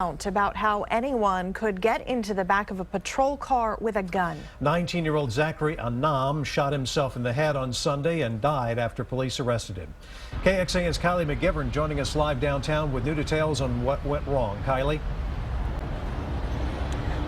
About how anyone could get into the back of a patrol car with a gun. 19-year-old Zachary Anam shot himself in the head on Sunday and died after police arrested him. KXAN's Kylie McGivern joining us live downtown with new details on what went wrong. Kylie?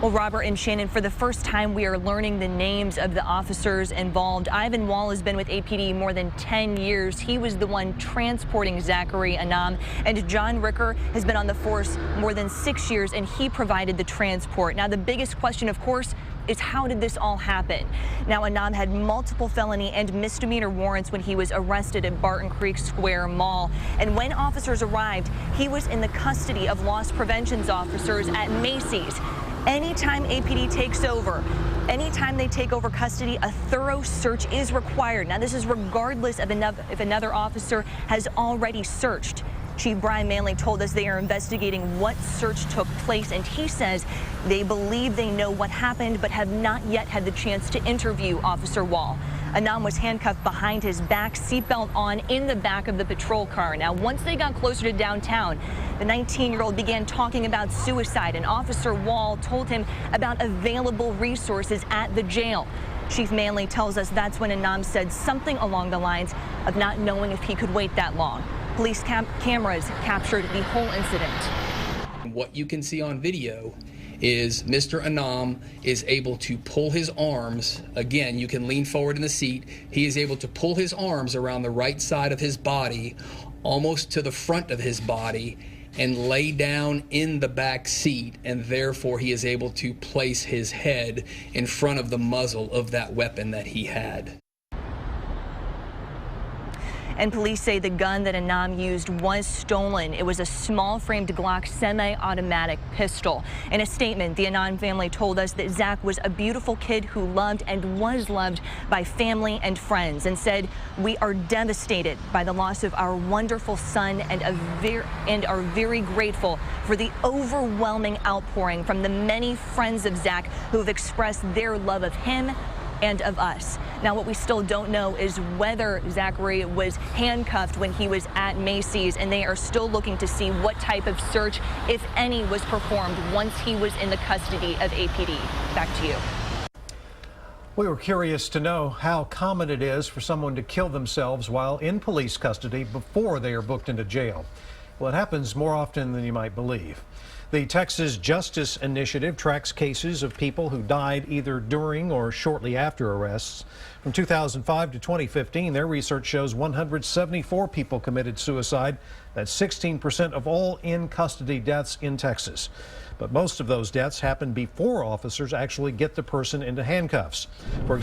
Well, Robert and Shannon, for the first time, we are learning the names of the officers involved. Ivan Wall has been with APD more than 10 years. He was the one transporting Zachary Anam. And John Ricker has been on the force more than 6 years, and he provided the transport. Now, the biggest question, of course, is how did this all happen? Now, Anam had multiple felony and misdemeanor warrants when he was arrested at Barton Creek Square Mall. And when officers arrived, he was in the custody of loss prevention officers at Macy's. Anytime APD takes over, anytime they take over custody, a thorough search is required. Now, this is regardless of if another officer has already searched. Chief Brian Manley told us they are investigating what search took place, and he says they believe they know what happened but have not yet had the chance to interview Officer Wall. Anam was handcuffed behind his back, seatbelt on, in the back of the patrol car. Now, once they got closer to downtown, the 19-year-old began talking about suicide, and Officer Wall told him about available resources at the jail. Chief Manley tells us that's when Anam said something along the lines of not knowing if he could wait that long. Police cameras captured the whole incident. What you can see on video is Mr. Anam is able to pull his arms. Again, you can lean forward in the seat. He is able to pull his arms around the right side of his body, almost to the front of his body, and lay down in the back seat, and therefore he is able to place his head in front of the muzzle of that weapon that he had. And police say the gun that Anam used was stolen. It was a small-framed Glock semi-automatic pistol. In a statement, the Anam family told us that Zach was a beautiful kid who loved and was loved by family and friends, and said, "We are devastated by the loss of our wonderful son and are very grateful for the overwhelming outpouring from the many friends of Zach who have expressed their love of him and of us." Now, what we still don't know is whether Zachary was handcuffed when he was at Macy's, and they are still looking to see what type of search, if any, was performed once he was in the custody of APD. Back to you. We were curious to know how common it is for someone to kill themselves while in police custody before they are booked into jail. Well, it happens more often than you might believe. The Texas Justice Initiative tracks cases of people who died either during or shortly after arrests. From 2005 to 2015, their research shows 174 people committed suicide. That's 16% of all in-custody deaths in Texas. But most of those deaths happen before officers actually get the person into handcuffs. For example,